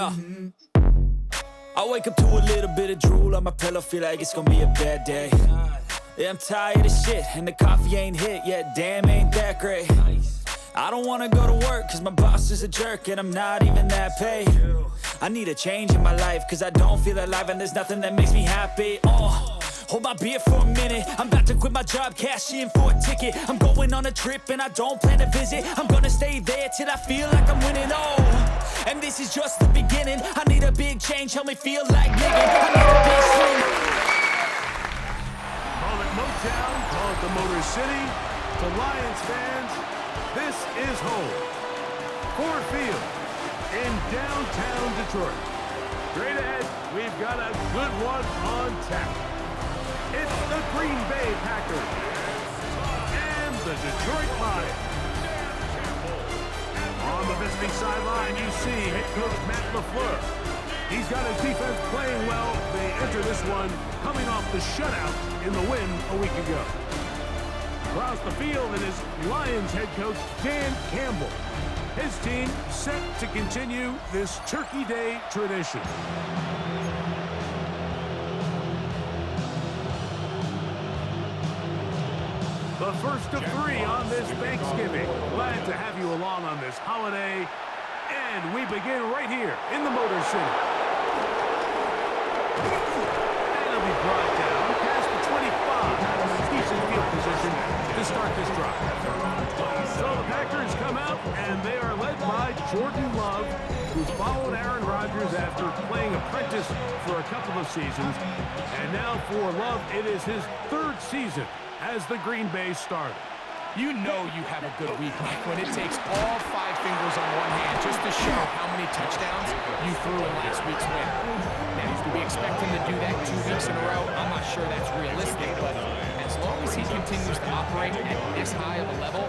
Yeah. I wake up to a little bit of drool on my pillow, feel like it's gonna be a bad day. Yeah, I'm tired of shit, and the coffee ain't hit yet, damn, ain't that great. I don't wanna go to work, cause my boss is a jerk, and I'm not even that paid. I need a change in my life, cause I don't feel alive, and there's nothing that makes me happy. Hold my beer for a minute, I'm about to quit my job, cash in for a ticket. I'm going on a trip, and I don't plan to visit. I'm gonna stay there till I feel like I'm winning, and this is just the beginning. I need a big change, help me feel like living. I need a big swing. Call it Motown, call it the Motor City. To Lions fans, this is home. Ford Field in downtown Detroit. Straight ahead, we've got a good one on tap. It's the Green Bay Packers and the Detroit Lions. On the visiting sideline, you see head coach Matt LaFleur. He's got his defense playing well. They enter this one coming off the shutout in the win a week ago. Across the field, it is Lions head coach Dan Campbell. His team set to continue this Turkey Day tradition. The first of three on this Thanksgiving. Glad to have you along on this holiday. And we begin right here in the Motor City. And it'll be brought down past the 25. Decent field position to start this drive. So the Packers come out, and they are led by Jordan Love, who's followed Aaron Rodgers after playing apprentice for a couple of seasons. And now for Love, it is his third season as the Green Bay starter. You know you have a good week, Mike, when it takes all 5 fingers on one hand just to show how many touchdowns you threw in last week's win. Now, do we expect him to do that 2 weeks in a row? I'm not sure that's realistic, but as long as he continues to operate at this high of a level,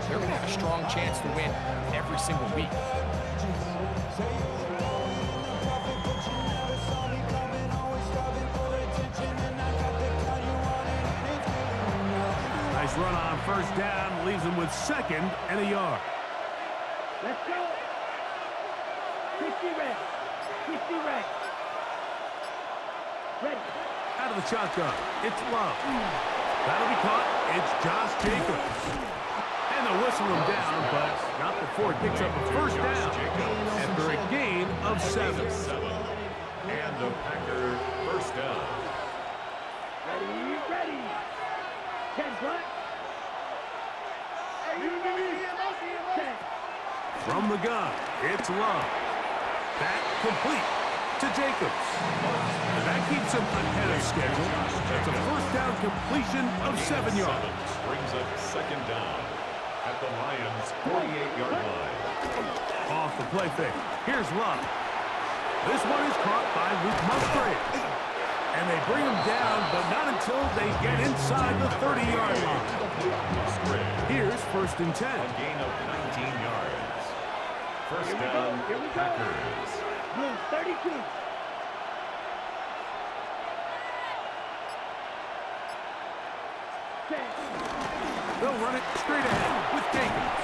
they're going to have a strong chance to win every single week. Nice run on first down, leaves him with 2nd and a yard. Let's go. 50 red. 50 red. Ready. Out of the shotgun, it's Love. That'll be caught. It's Josh Jacobs. And they'll whistle him down, but not before it picks up a first down after a gain of 7. And the Packer first down. Ready, ready. 10 front. From the gun, it's Love. That complete to Jacobs. And that keeps him ahead of schedule. That's a first down completion of 7 yards. Brings up 2nd down at the Lions' 48-yard line. Off the play fake. Here's Love. This one is caught by Luke Musgrave. And they bring him down, but not until they get inside the 30-yard line. Here's 1st and 10. A gain of 19 yards. First down, Packers. Blue 32. They'll run it straight ahead with Jacobs.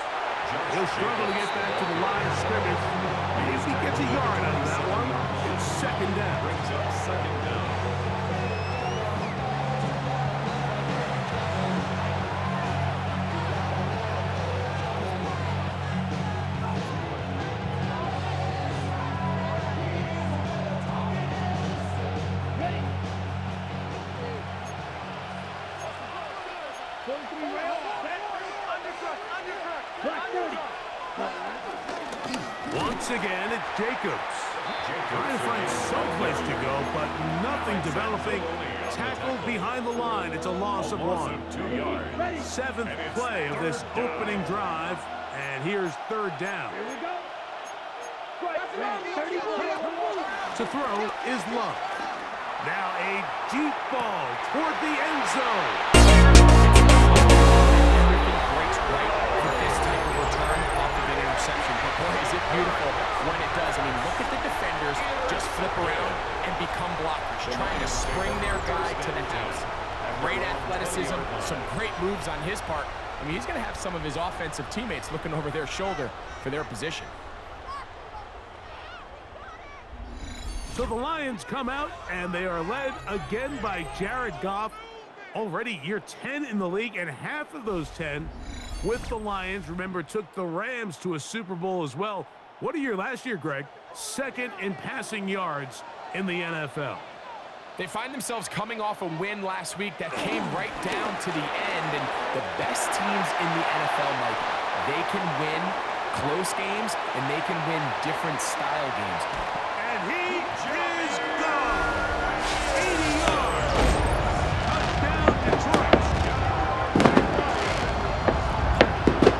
He'll struggle to get back to the line of scrimmage. If he gets a yard out of that one, it's 2nd down. Brings up 2nd down. Once again, it's Jacobs. Trying to find some place to go, but nothing developing. Tackled behind the line. It's a loss of 1. 2 yards. 7th play of this opening drive, and here's 3rd down. Here we go. Right. 32. To throw is Love. Now a deep ball toward the end zone. Everything breaks right for this type of return off of an interception. But boy, is it beautiful when it does. I mean, look at the defenders just flip around and become blockers, trying to spring their guy to the house. Great athleticism, some great moves on his part. I mean, he's going to have some of his offensive teammates looking over their shoulder for their position. So the Lions come out, and they are led again by Jared Goff. Already year 10 in the league, and half of those 10 with the Lions. Remember, took the Rams to a Super Bowl as well. What a year last year, Greg. Second in passing yards in the NFL. They find themselves coming off a win last week that came right down to the end, and the best teams in the NFL, Mike, they can win close games, and they can win different style games. And he is gone. 80 yards. Touchdown, Detroit.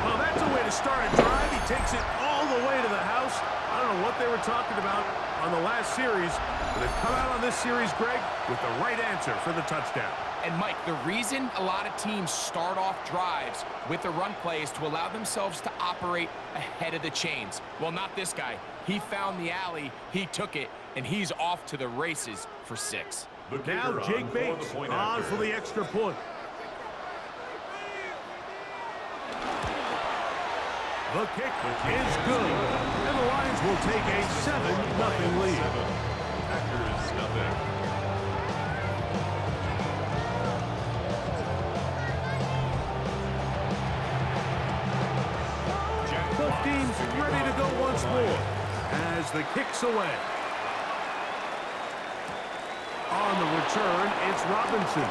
Well, that's a way to start a drive. He takes it all the way to the house. I don't know what they were talking about on the last series, but they've come out on this series, Greg, with the right answer for the touchdown. And, Mike, the reason a lot of teams start off drives with the run play is to allow themselves to operate ahead of the chains. Well, not this guy. He found the alley, he took it, and he's off to the races for 6. Now Jake Bates on for the extra point. The kick is good, and the Lions will take a 7-0 lead. Packers nothing. Both teams ready to go once more as the kick's away. On the return, it's Robinson.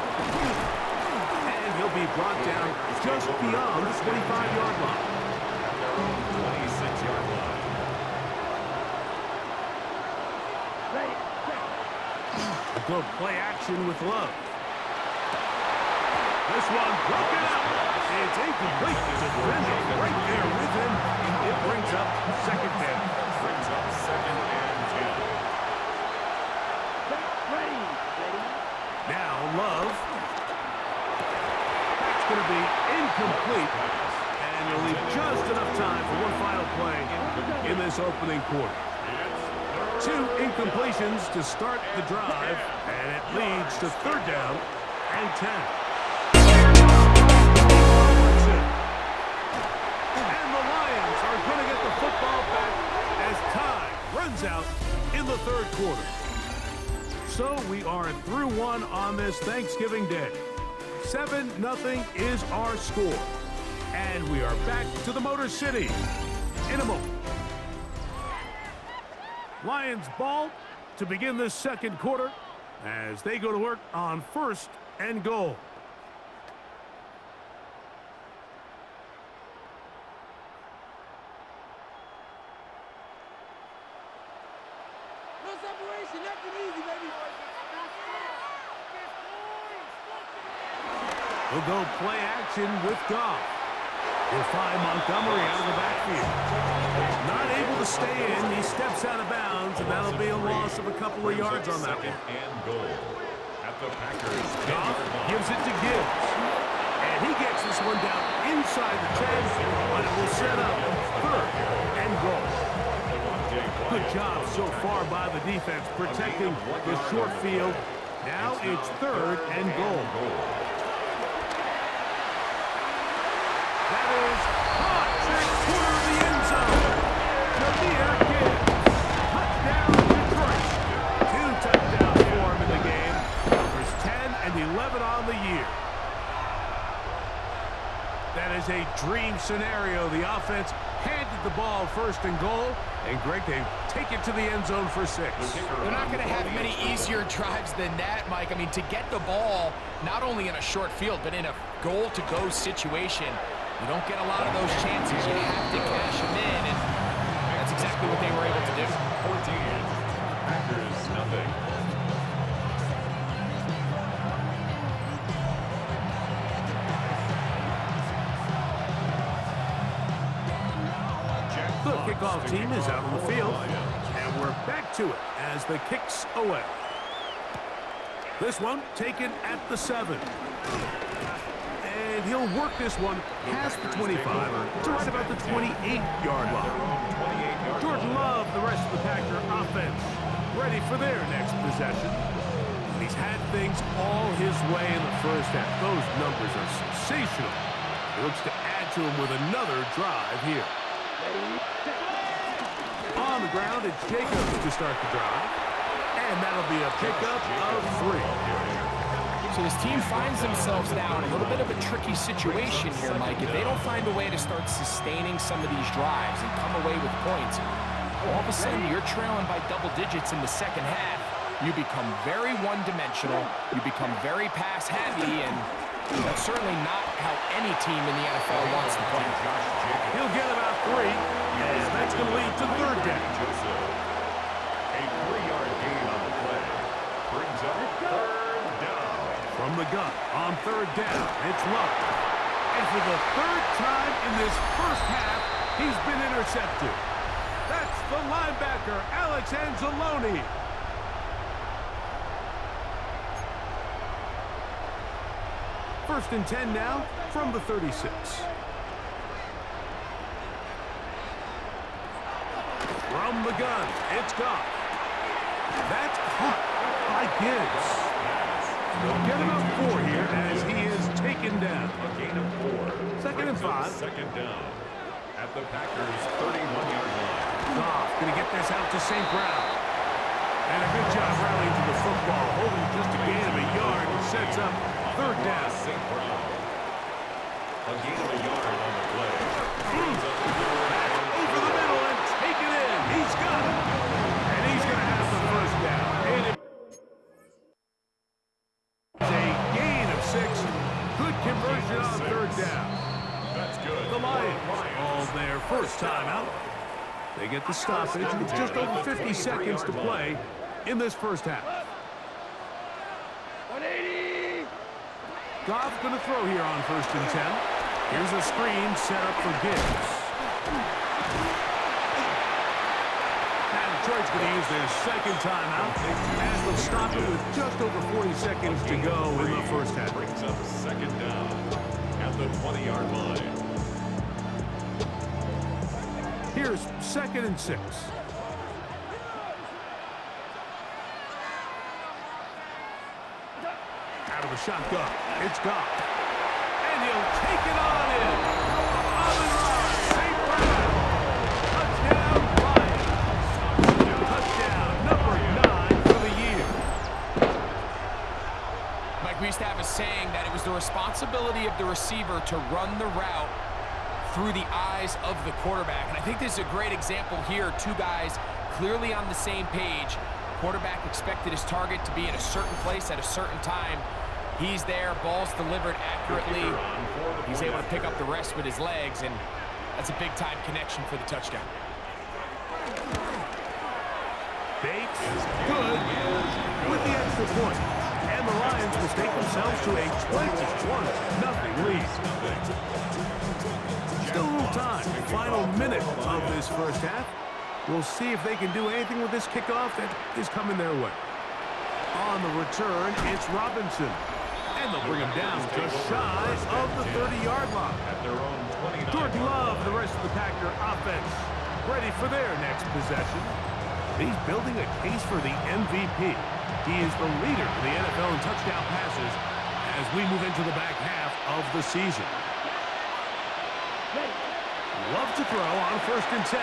And he'll be brought down just beyond the 25-yard line. 26-yard line. Ready, set. A good play action with Love. This one broken up. It's incomplete. Defending right there with him. It brings up second down. Brings up 2nd and 10. Set, ready, ready. Now Love. That's going to be incomplete. And you'll leave just enough time for one final play in this opening quarter. 2 incompletions to start the drive, and it leads to 3rd down and 10. And the Lions are going to get the football back as time runs out in the 3rd quarter. So we are through 1 on this Thanksgiving Day. 7-0 is our score. And we are back to the Motor City in a moment. Lions ball to begin this 2nd quarter as they go to work on 1st and goal. No separation, nothing easy, baby. We'll go play action with Goff. He'll find Montgomery out of the backfield. Not able to stay in. He steps out of bounds, and that'll be a loss of a couple of yards on that one. 2nd and goal. At the Packers. Goff gives it to Gibbs. And he gets this one down inside the 10, but it will set up 3rd and goal. Good job so far by the defense protecting the short field. Now it's 3rd and goal. That is caught. Back corner of the end zone. Jameer Gibbs. Touchdown, Detroit. 2 touchdowns for him in the game. Numbers 10 and 11 on the year. That is a dream scenario. The offense handed the ball 1st and goal. And Greg, they take it to the end zone for 6. They're not going to have many easier drives than that, Mike. I mean, to get the ball, not only in a short field, but in a goal-to-go situation, you don't get a lot of those chances. You have to cash them in, and that's exactly what they were able to do. 14. Packers nothing. The kickoff team is out on the field, and we're back to it as the kick's away. This one taken at the 7. And he'll work this one past the 25 to right about the 28-yard line. Jordan Love, the rest of the Packer offense, ready for their next possession. He's had things all his way in the first half. Those numbers are sensational. He looks to add to them with another drive here. On the ground, it's Jacobs to start the drive. And that'll be a pickup of 3. So this team finds themselves now in a little bit of a tricky situation here, Mike. If they don't find a way to start sustaining some of these drives and come away with points, all of a sudden you're trailing by double digits in the second half. You become very one-dimensional, you become very pass-heavy, and that's certainly not how any team in the NFL wants to play. He'll get about 3, and that's going to lead to third down. A 3-yard gain on the play. Brings up third down. From the gun on third down, it's Love. And for the third time in this first half, he's been intercepted. That's the linebacker, Alex Anzalone. First and 10 now from the 36. From the gun, it's Goff. That's caught by Gibbs. They'll get him up 4 here as he is taken down. A gain of 4. Second and 5. Second down at the Packers' 31-yard line. Goff going to get this out to St. Brown. And a good job rallying to the football, holding just a gain of a yard and sets up third down. St. Brown. A gain of a yard on the play. Brings up the Over the middle and take it in. He's got it. And he's going to have the first down. And it's a gain of 6. Good conversion on third down. That's good. The Lions all their first time out. They get the stoppage with just over 50 seconds to play in this first half. 180. Goff going to throw here on first and 10. Here's a screen set up for Gibbs. And Detroit's going to use their second timeout as they'll stop it with just over 40 seconds to go in the first half. Brings up second down at the 20-yard line. Here's second and 6. Out of the shotgun, it's Goff. And he'll take it on in. On the run, St. Brown. Touchdown, Lions. Touchdown, number 9 for the year. Mike, we used to have a saying that it was the responsibility of the receiver to run the route through the eyes of the quarterback. And I think this is a great example here. 2 guys clearly on the same page. Quarterback expected his target to be in a certain place at a certain time. He's there, ball's delivered accurately. He's able to pick up the rest with his legs, and that's a big-time connection for the touchdown. Bates is good with the extra point. And the Lions will stake themselves to a 21-0 lead. Still a little time. Final minute of this first half. We'll see if they can do anything with this kickoff that is coming their way. On the return, it's Robinson. And they'll bring him down just shy of the 30-yard line. At their own 29. Jordan Love, the rest of the Packer offense, ready for their next possession. He's building a case for the MVP. He is the leader of the NFL in touchdown passes as we move into the back half of the season. Love to throw on first and 10.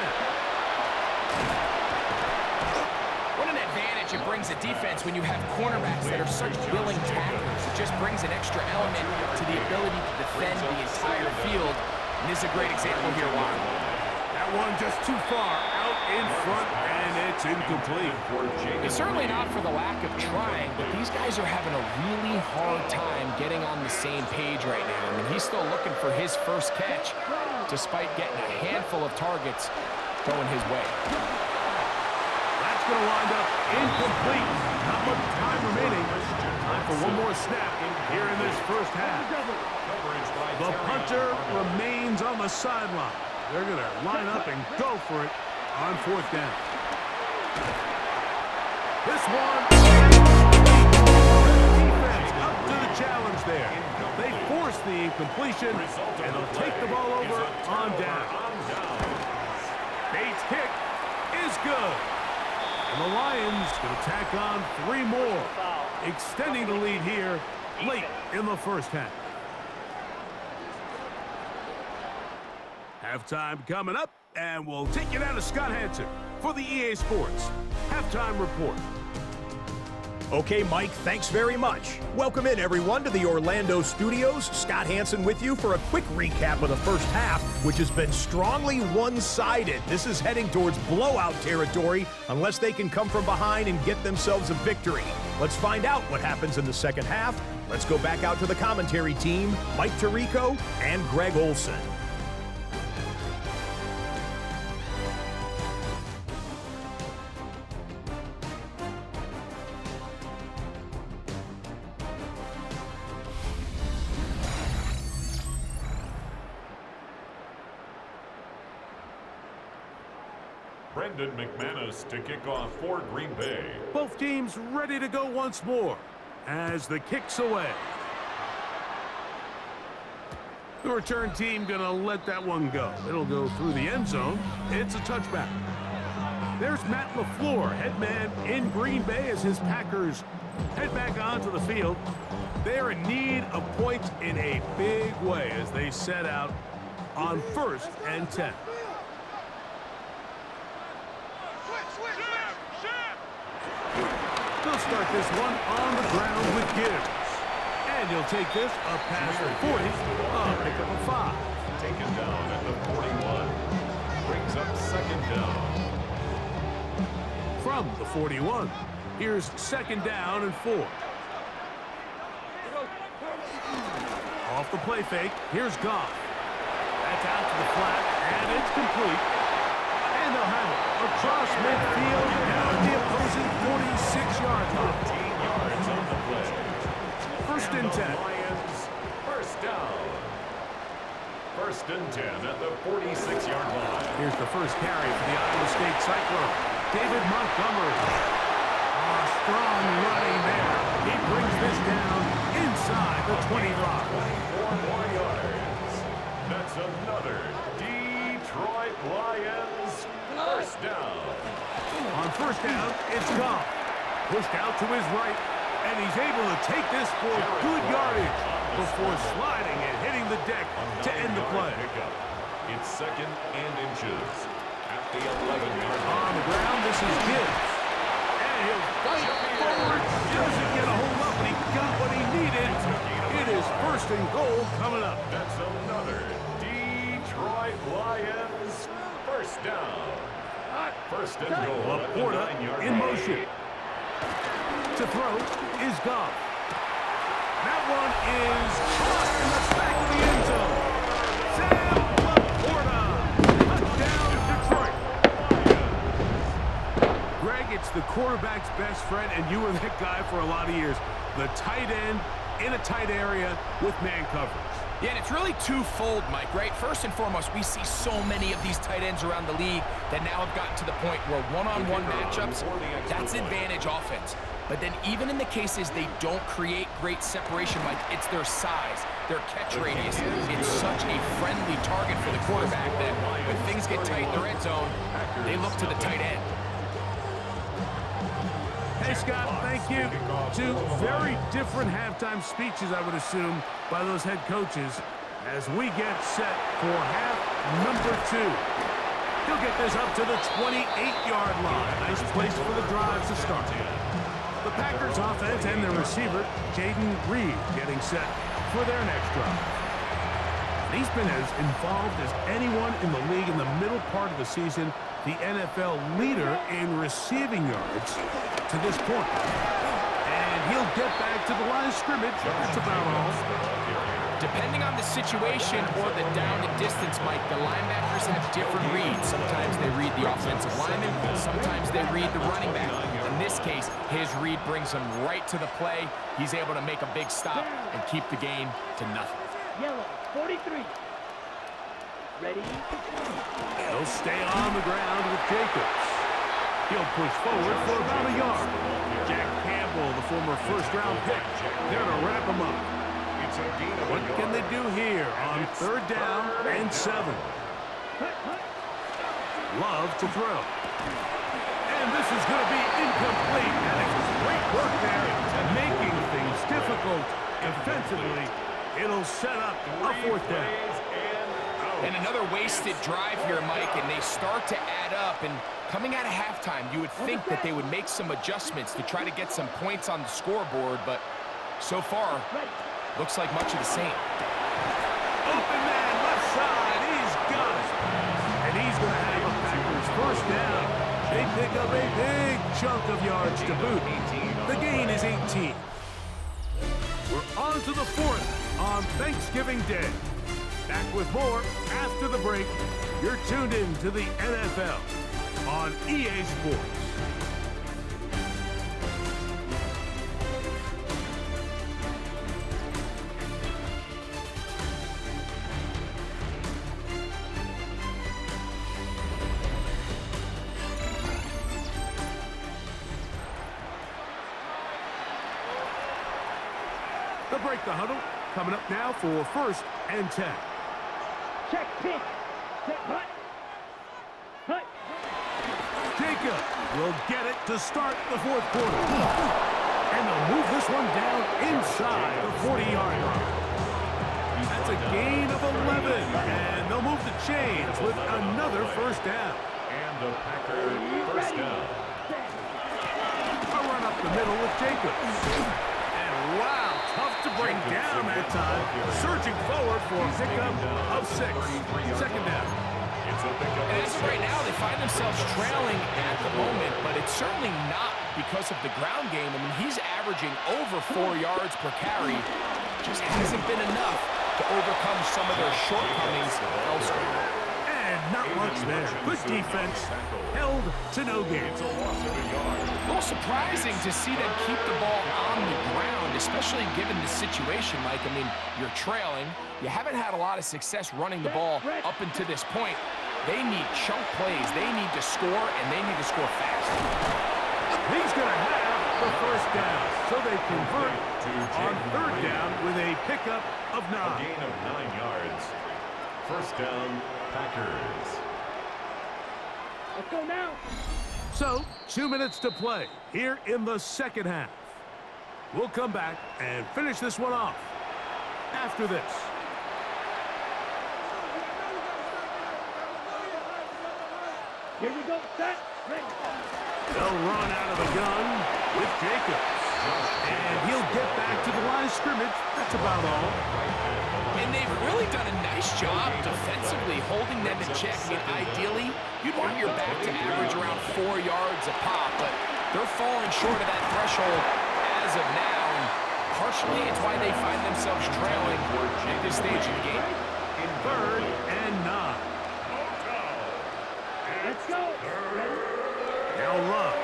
What an advantage it brings a defense when you have cornerbacks that are such willing tacklers. It just brings an extra element to the ability to defend the entire field. And this is a great example here, Juan. That one just too far out in front, and it's incomplete. It's certainly not for the lack of trying, but these guys are having a really hard time getting on the same page right now. I mean, he's still looking for his first catch, despite getting a handful of targets going his way. That's going to wind up incomplete. Not much time remaining. Time for one more snap here in this first half. The punter remains on the sideline. They're going to line up and go for it on fourth down. This one. Defense up to the challenge there. They force the incompletion, and they'll take the ball over on down. Bates' kick is good. And the Lions going to tack on 3 more, extending the lead here late in the first half. Halftime coming up, and we'll take you down to Scott Hansen for the EA Sports Halftime Report. Okay, Mike, thanks very much. Welcome in, everyone, to the Orlando studios. Scott Hansen with you for a quick recap of the first half, which has been strongly one-sided. This is heading towards blowout territory unless they can come from behind and get themselves a victory. Let's find out what happens in the second half. Let's go back out to the commentary team, Mike Tirico and Greg Olson. Brendan McManus to kick off for Green Bay. Both teams ready to go once more as the kick's away. The return team gonna let that one go. It'll go through the end zone. It's a touchback. There's Matt LaFleur, head man in Green Bay as his Packers head back onto the field. They're in need of points in a big way as they set out on 1st and 10. They'll start this one on the ground with Gibbs. And he'll take this up past the 40, pick up a 5. Taken down at the 41. Brings up 2nd down. From the 41, here's 2nd down and 4. Off the play fake, here's Goff. That's out to the flat, and it's complete. And they'll have it across midfield down the opposing 46-yard line. 15 yards on the play. 1st and 10. Lions, 1st down. 1st and 10 at the 46-yard line. Here's the first carry for the Iowa State Cyclone, David Montgomery. Strong running there. He brings this down inside the 25. 4 more yards. That's another Detroit Lions 1st down. On 1st down, it's Goff. Pushed out to his right, and he's able to take this for good yardage before sliding and hitting the deck to end the play. Pickup. It's 2nd and inches at the 11-yard line. On the ground, this is Gibbs. And he'll fight forward. Doesn't get a hold up, but he got what he needed. It is 1st and goal coming up. That's another Detroit Lions 1st down. 1st and goal at the Laporta 9-yard in line. motion. To throw is Goff. That one is caught in the back of the end zone. Sam Laporta. Touchdown, Detroit. Greg, it's the quarterback's best friend, and you were that guy for a lot of years. The tight end in a tight area with man coverage. Yeah, and it's really twofold, Mike, right? First and foremost, we see so many of these tight ends around the league that now have gotten to the point where one-on-one matchups, that's advantage offense. But then even in the cases they don't create great separation, Mike, it's their size, their catch radius. It's such a friendly target for the quarterback that when things get tight in the red zone, they look to the tight end. Hey, Scott, thank you. 2 very different halftime speeches, I would assume, by those head coaches as we get set for half number 2. He'll get this up to the 28-yard line. Nice place for the drive to start. The Packers offense and their receiver, Jaden Reed, getting set for their next drive. He's been as involved as anyone in the league in the middle part of the season, the NFL leader in receiving yards to this point. And he'll get back to the line of scrimmage. That's about all. Depending on the situation or the down and distance, Mike, the linebackers have different reads. Sometimes they read the offensive lineman, sometimes they read the running back. In this case, his read brings him right to the play. He's able to make a big stop and keep the game to nothing. Yellow, 43. Ready? He'll stay on the ground with Jacobs. He'll push forward for about a yard. Jack Campbell, the former first-round pick, there to wrap him up. What can they do here on 3rd down and 7? Love to throw. And this is going to be incomplete. That is great work there, making things difficult defensively. It'll set up a 4th down. And another wasted drive here, Mike, and they start to add up. And coming out of halftime, you would think that they would make some adjustments to try to get some points on the scoreboard, but so far, looks like much of the same. Open man, left side, he's got it. And he's going to have a Packers first down. They pick up a big chunk of yards to boot. The gain is 18. We're on to the fourth on Thanksgiving Day. Back with more after the break. You're tuned in to the NFL on EA Sports. They'll break the huddle. Coming up now for 1st and 10. Check pitch. Check hut. Hut. Jacob will get it to start the fourth quarter. And they'll move this one down inside the 40-yard line. That's a gain of 11. And they'll move the chains with another first down. And the Packers first down. A run up the middle with Jacobs. And wow, tough to bring down that time. Surging forward for a pickup of 6. Second down. And as of right now, they find themselves trailing at the moment, but it's certainly not because of the ground game. I mean, he's averaging over 4 yards per carry. Just hasn't been enough to overcome some of their shortcomings elsewhere. And not much there. Good defense. Held to no gain. A little surprising to see them keep the ball on the ground, especially given the situation, Mike. I mean, you're trailing. You haven't had a lot of success running the ball up until this point. They need chunk plays. They need to score, and they need to score fast. He's going to have the first down. So they convert on 3rd down with a pickup of 9. A gain of 9 yards. First down, Packers. Let's go now. So, 2 minutes to play here in the second half. We'll come back and finish this one off after this. Here we go. Set. Ready. They'll run out of the gun with Jacobs. And he'll get back to the line of scrimmage. That's about all. And they've really done a nice job defensively holding them in check. I mean, ideally, you'd want your back to average around 4 yards a pop, but they're falling short of that threshold as of now. And partially, it's why they find themselves trailing at this stage of the game. In 3rd and 9. Let's go. Now Love.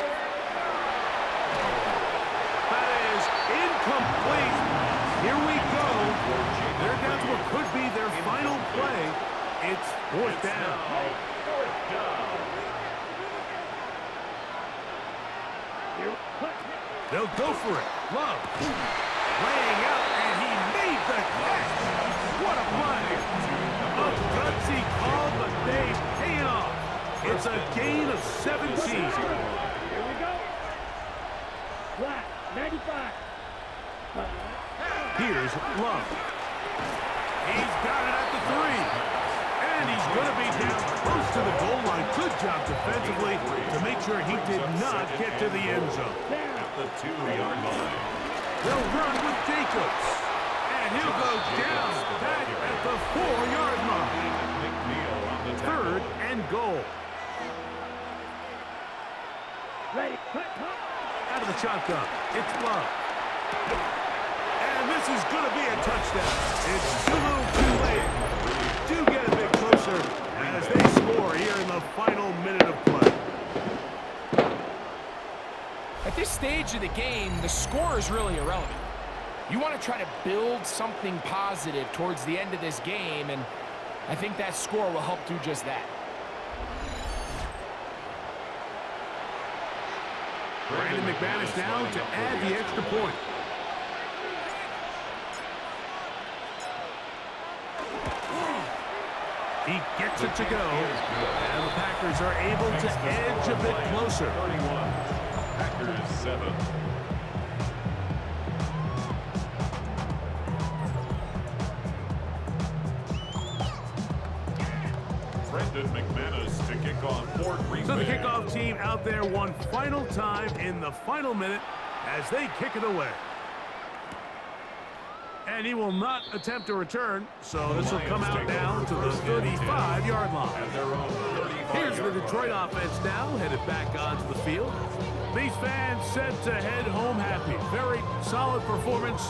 That is incomplete. Here we go. They're down to what could be their final play. It's 4th down. They'll go for it. Love. Laying out, and he made the catch. What a play. A gutsy call, but they pay it off. It's a gain of 17. Here we go. Flat. 95. Here's Love. He's got it at the 3. And he's going to be down close to the goal line. Good job defensively to make sure he did not get to the end zone. At the 2-yard line. They'll run with Jacobs. And he'll go down back at the 4-yard line. 3rd and goal. Ready. Cut. Out of the shotgun. It's Love. And this is going to be a touchdown. It's too little too late. Do get a bit closer as they score here in the final minute of play. At this stage of the game, the score is really irrelevant. You want to try to build something positive towards the end of this game, and I think that score will help do just that. Brandon McManus now to add the extra point. He gets it to go, and the Packers are able to edge a bit closer. 31, Packers 7. Preston McManus to kick off for Green So the Bay. kickoff team out there one final time in the final minute as they kick it away. And he will not attempt a return, so this will come out down to the 35-yard line. At their own 35 Here's the Detroit offense now, headed back onto the field. These fans set to head home happy. Very solid performance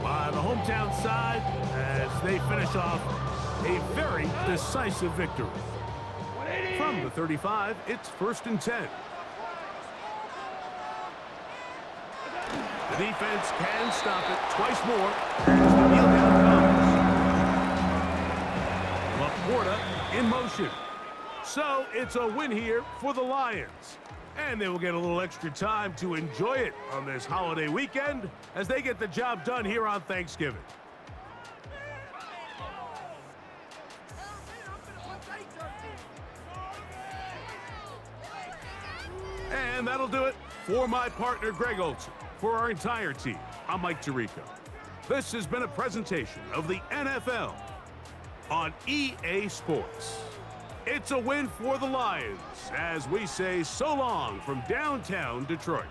by the hometown side as they finish off a very decisive victory. From the 35, it's 1st and 10. The defense can stop it twice more as the kneel down comes. Laporta in motion. So it's a win here for the Lions. And they will get a little extra time to enjoy it on this holiday weekend as they get the job done here on Thanksgiving. And that'll do it for my partner, Greg Olson. For our entire team, I'm Mike Tirico. This has been a presentation of the NFL on EA Sports. It's a win for the Lions as we say so long from downtown Detroit.